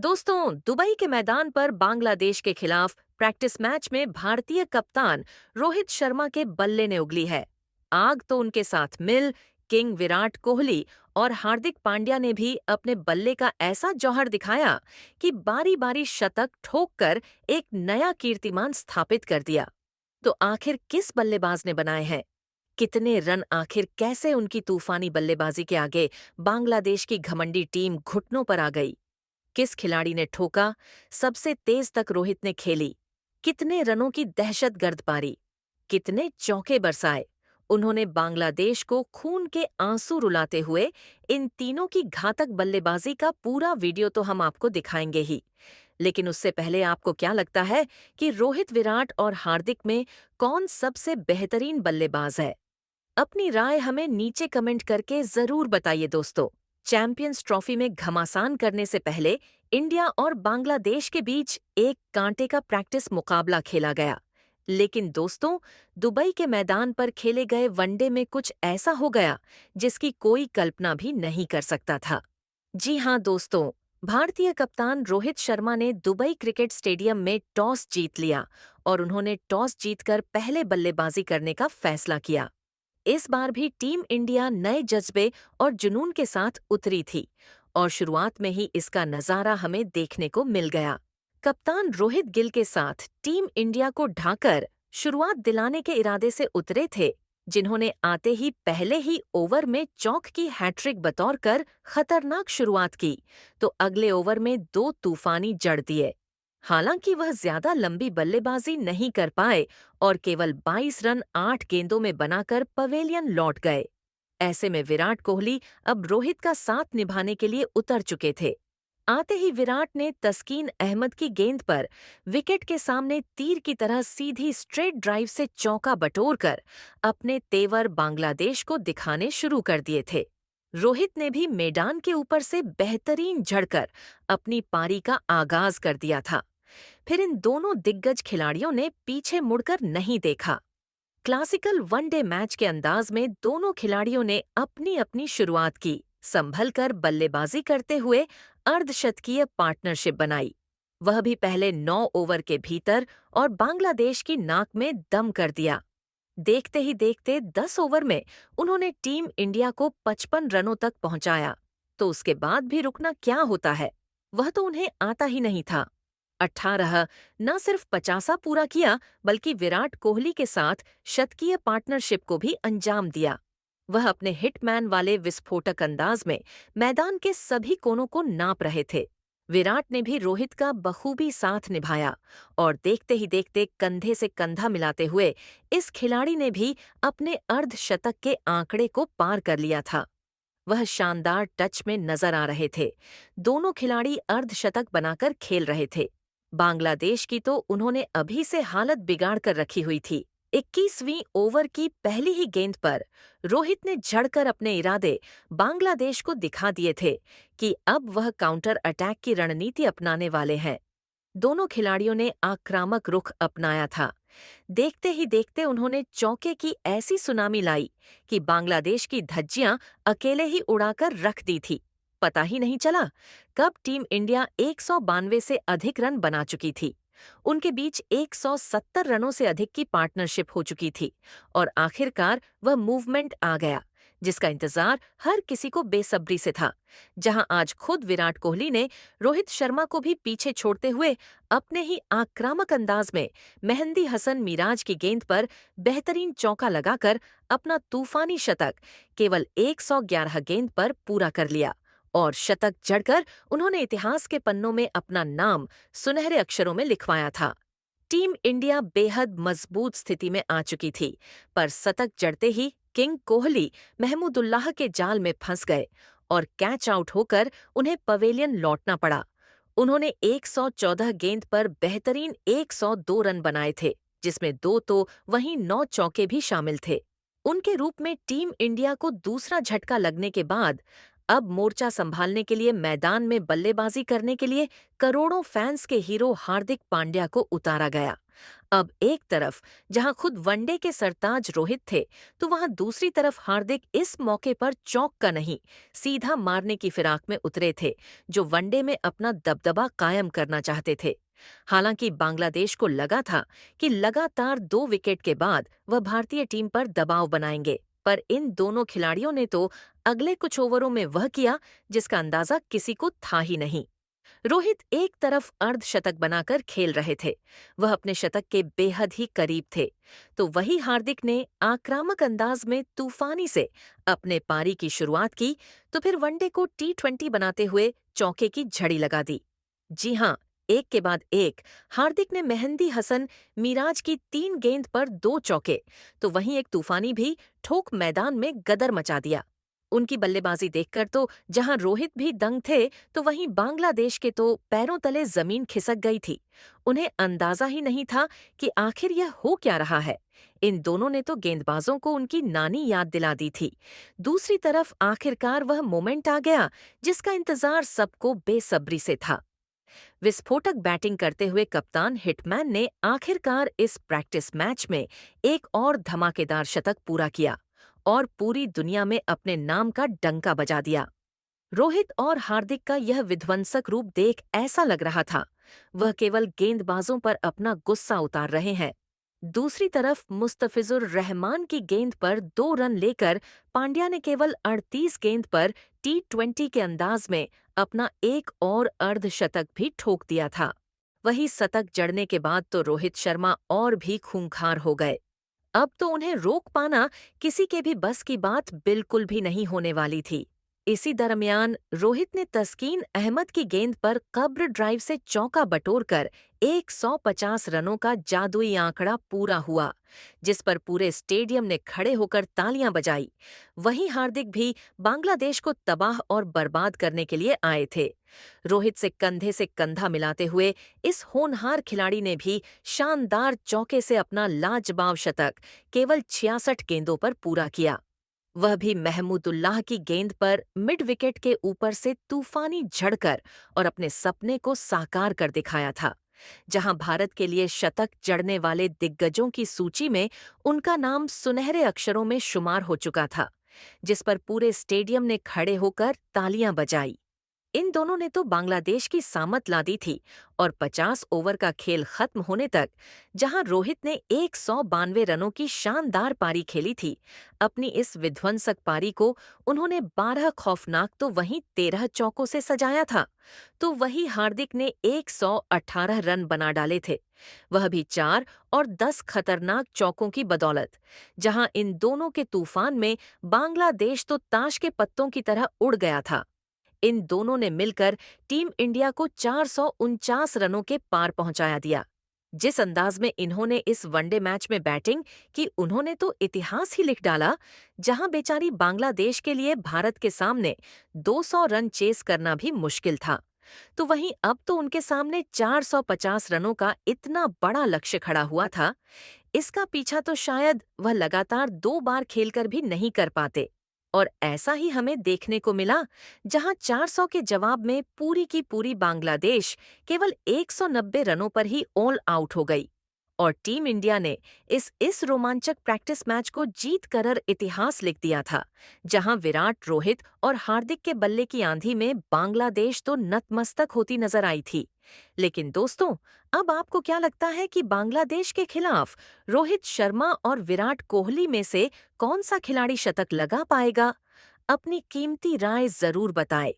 दोस्तों, दुबई के मैदान पर बांग्लादेश के खिलाफ प्रैक्टिस मैच में भारतीय कप्तान रोहित शर्मा के बल्ले ने उगली है। आग तो उनके साथ मिल किंग विराट कोहली और हार्दिक पांड्या ने भी अपने बल्ले का ऐसा जौहर दिखाया कि बारी बारी शतक ठोककर एक नया कीर्तिमान स्थापित कर दिया। तो आखिर किस बल्लेबाज ने बनाए हैं? कितने रन आखिर कैसे उनकी तूफानी बल्लेबाजी के आगे बांग्लादेश की घमंडी टीम घुटनों पर आ गई? किस खिलाड़ी ने ठोका? सबसे तेज तक रोहित ने खेली। कितने रनों की दहशतगर्द पारी? कितने चौके बरसाए? उन्होंने बांग्लादेश को खून के आंसू रुलाते हुए इन तीनों की घातक बल्लेबाजी का पूरा वीडियो तो हम आपको दिखाएंगे ही। लेकिन उससे पहले आपको क्या लगता है कि रोहित, विराट और हार्दिक में कौन सबसे बेहतरीन बल्लेबाज है? अपनी राय हमें नीचे कमेंट करके जरूर बताइए दोस्तों। चैंपियंस ट्रॉफी में घमासान करने से पहले इंडिया और बांग्लादेश के बीच एक कांटे का प्रैक्टिस मुकाबला खेला गया। लेकिन दोस्तों, दुबई के मैदान पर खेले गए वनडे में कुछ ऐसा हो गया जिसकी कोई कल्पना भी नहीं कर सकता था। जी हां दोस्तों, भारतीय कप्तान रोहित शर्मा ने दुबई क्रिकेट स्टेडियम में टॉस जीत लिया और उन्होंने टॉस जीतकर पहले बल्लेबाजी करने का फैसला किया। इस बार भी टीम इंडिया नए जज्बे और जुनून के साथ उतरी थी और शुरुआत में ही इसका नजारा हमें देखने को मिल गया। कप्तान रोहित गिल के साथ टीम इंडिया को ढाकर शुरुआत दिलाने के इरादे से उतरे थे, जिन्होंने आते ही पहले ही ओवर में चौक की हैट्रिक बतौर कर खतरनाक शुरुआत की, तो अगले ओवर में दो तूफानी जड़ दिए। हालांकि वह ज्यादा लंबी बल्लेबाजी नहीं कर पाए और केवल 22 रन 8 गेंदों में बनाकर पवेलियन लौट गए। ऐसे में विराट कोहली अब रोहित का साथ निभाने के लिए उतर चुके थे। आते ही विराट ने तस्कीन अहमद की गेंद पर विकेट के सामने तीर की तरह सीधी स्ट्रेट ड्राइव से चौका बटोरकर अपने तेवर बांग्लादेश को दिखाने शुरू कर दिए थे। रोहित ने भी मैदान के ऊपर से बेहतरीन झड़कर अपनी पारी का आगाज कर दिया था। फिर इन दोनों दिग्गज खिलाड़ियों ने पीछे मुड़कर नहीं देखा। क्लासिकल वनडे मैच के अंदाज में दोनों खिलाड़ियों ने अपनी अपनी शुरुआत की, संभल कर बल्लेबाजी करते हुए अर्धशतकीय पार्टनरशिप बनाई, वह भी पहले 9 ओवर के भीतर, और बांग्लादेश की नाक में दम कर दिया। देखते ही देखते 10 ओवर में उन्होंने टीम इंडिया को 55 रनों तक पहुंचाया। तो उसके बाद भी रुकना क्या होता है, वह तो उन्हें आता ही नहीं था। 18 न सिर्फ 50 पूरा किया, बल्कि विराट कोहली के साथ शतकीय पार्टनरशिप को भी अंजाम दिया। वह अपने हिटमैन वाले विस्फोटक अंदाज में मैदान के सभी कोनों को नाप रहे थे। विराट ने भी रोहित का बखूबी साथ निभाया और देखते ही देखते कंधे से कंधा मिलाते हुए इस खिलाड़ी ने भी अपने अर्धशतक के आंकड़े को पार कर लिया था। वह शानदार टच में नजर आ रहे थे। दोनों खिलाड़ी अर्धशतक बनाकर खेल रहे थे। बांग्लादेश की तो उन्होंने अभी से हालत बिगाड़ कर रखी हुई थी। 21वीं ओवर की पहली ही गेंद पर रोहित ने झड़कर अपने इरादे बांग्लादेश को दिखा दिए थे कि अब वह काउंटर अटैक की रणनीति अपनाने वाले हैं। दोनों खिलाड़ियों ने आक्रामक रुख अपनाया था। देखते ही देखते उन्होंने चौके की ऐसी सुनामी लाई कि बांग्लादेश की धज्जियां अकेले ही उड़ाकर रख दी थी। पता ही नहीं चला कब टीम इंडिया 192 से अधिक रन बना चुकी थी। उनके बीच 170 रनों से अधिक की पार्टनरशिप हो चुकी थी और आखिरकार वह मूवमेंट आ गया, जिसका इंतजार हर किसी को बेसब्री से था। जहां आज खुद विराट कोहली ने रोहित शर्मा को भी पीछे छोड़ते हुए अपने ही आक्रामक अंदाज में मेहंदी हसन मिराज की गेंद पर बेहतरीन चौका लगाकर अपना तूफानी शतक केवल 111 गेंद पर पूरा कर लिया और शतक जड़कर उन्होंने इतिहास के पन्नों में अपना नाम सुनहरे अक्षरों में लिखवाया था। टीम इंडिया बेहद मजबूत स्थिति में आ चुकी थी, पर शतक जड़ते ही किंग कोहली महमूदुल्लाह के जाल में फंस गए और कैच आउट होकर उन्हें पवेलियन लौटना पड़ा। उन्होंने 114 गेंद पर बेहतरीन 102 रन बनाए थे, जिसमें 2 तो वहीं 9 चौके भी शामिल थे। उनके रूप में टीम इंडिया को दूसरा झटका लगने के बाद अब मोर्चा संभालने के लिए मैदान में बल्लेबाजी करने के लिए करोड़ों फैंस के हीरो हार्दिक पांड्या को उतारा गया। अब एक तरफ जहां खुद वनडे के सरताज रोहित थे, तो वहां दूसरी तरफ हार्दिक इस मौके पर चौंक का नहीं, सीधा मारने की फिराक में उतरे थे, जो वनडे में अपना दबदबा कायम करना चाहते थे। हालांकि बांग्लादेश को लगा था कि लगातार 2 विकेट के बाद वह भारतीय टीम पर दबाव बनाएंगे, पर इन दोनों खिलाड़ियों ने तो अगले कुछ ओवरों में वह किया जिसका अंदाजा किसी को था ही नहीं। रोहित एक तरफ अर्धशतक बनाकर खेल रहे थे, वह अपने शतक के बेहद ही करीब थे, तो वही हार्दिक ने आक्रामक अंदाज में तूफानी से अपने पारी की शुरुआत की, तो फिर वनडे को T20 बनाते हुए चौके की झड़ी लगा दी। जी हां, एक के बाद एक हार्दिक ने मेहंदी हसन मिराज की 3 गेंद पर 2 चौके, तो वहीं एक तूफानी भी ठोक मैदान में गदर मचा दिया। उनकी बल्लेबाजी देखकर तो जहां रोहित भी दंग थे, तो वहीं बांग्लादेश के तो पैरों तले जमीन खिसक गई थी। उन्हें अंदाजा ही नहीं था कि आखिर यह हो क्या रहा है। इन दोनों ने तो गेंदबाजों को उनकी नानी याद दिला दी थी। दूसरी तरफ आखिरकार वह मोमेंट आ गया जिसका इंतजार सबको बेसब्री से था। विस्फोटक बैटिंग करते हुए कप्तान हिटमैन ने आखिरकार इस प्रैक्टिस मैच में एक और धमाकेदार शतक पूरा किया और पूरी दुनिया में अपने नाम का डंका बजा दिया। रोहित और हार्दिक का यह विध्वंसक रूप देख ऐसा लग रहा था वह केवल गेंदबाजों पर अपना गुस्सा उतार रहे हैं। दूसरी तरफ मुस्तफिजुर रहमान की गेंद पर 2 रन लेकर पांड्या ने केवल 38 गेंद पर T20 के अंदाज में अपना एक और अर्धशतक भी ठोक दिया था। वही शतक जड़ने के बाद तो रोहित शर्मा और भी खूंखार हो गए। अब तो उन्हें रोक पाना किसी के भी बस की बात बिल्कुल भी नहीं होने वाली थी। इसी दरमियान रोहित ने तस्कीन अहमद की गेंद पर कब्र ड्राइव से चौका बटोरकर 150 रनों का जादुई आंकड़ा पूरा हुआ, जिस पर पूरे स्टेडियम ने खड़े होकर तालियां बजाई। वहीं हार्दिक भी बांग्लादेश को तबाह और बर्बाद करने के लिए आए थे। रोहित से कंधा मिलाते हुए इस होनहार खिलाड़ी ने भी शानदार चौके से अपना लाजवाब शतक केवल 66 गेंदों पर पूरा किया। वह भी महमूदुल्लाह की गेंद पर मिड विकेट के ऊपर से तूफानी झड़कर और अपने सपने को साकार कर दिखाया था। जहां भारत के लिए शतक जड़ने वाले दिग्गजों की सूची में उनका नाम सुनहरे अक्षरों में शुमार हो चुका था, जिस पर पूरे स्टेडियम ने खड़े होकर तालियां बजाई। इन दोनों ने तो बांग्लादेश की सामत ला दी थी और 50 ओवर का खेल खत्म होने तक, जहां रोहित ने 192 रनों की शानदार पारी खेली थी, अपनी इस विध्वंसक पारी को उन्होंने 12 खौफनाक तो वहीं 13 चौकों से सजाया था। तो वही हार्दिक ने 118 रन बना डाले थे, वह भी 4 और 10 खतरनाक चौकों की बदौलत। जहां इन दोनों के तूफान में बांग्लादेश तो ताश के पत्तों की तरह उड़ गया था। इन दोनों ने मिलकर टीम इंडिया को 449 रनों के पार पहुंचाया दिया। जिस अंदाज में इन्होंने इस वनडे मैच में बैटिंग की, उन्होंने तो इतिहास ही लिख डाला, जहां बेचारी बांग्लादेश के लिए भारत के सामने 200 रन चेस करना भी मुश्किल था। तो वहीं अब तो उनके सामने 450 रनों का इतना बड़ा लक्ष्य खड़ा हुआ था, इसका पीछा तो शायद वह लगातार 2 बार खेलकर भी नहीं कर पाते। और ऐसा ही हमें देखने को मिला, जहां 400 के जवाब में पूरी की पूरी बांग्लादेश केवल 190 रनों पर ही ऑल आउट हो गई। और टीम इंडिया ने इस रोमांचक प्रैक्टिस मैच को जीत कर इतिहास लिख दिया था, जहां विराट, रोहित और हार्दिक के बल्ले की आंधी में बांग्लादेश तो नतमस्तक होती नजर आई थी। लेकिन दोस्तों, अब आपको क्या लगता है कि बांग्लादेश के खिलाफ रोहित शर्मा और विराट कोहली में से कौन सा खिलाड़ी शतक लगा पाएगा? अपनी कीमती राय जरूर बताएं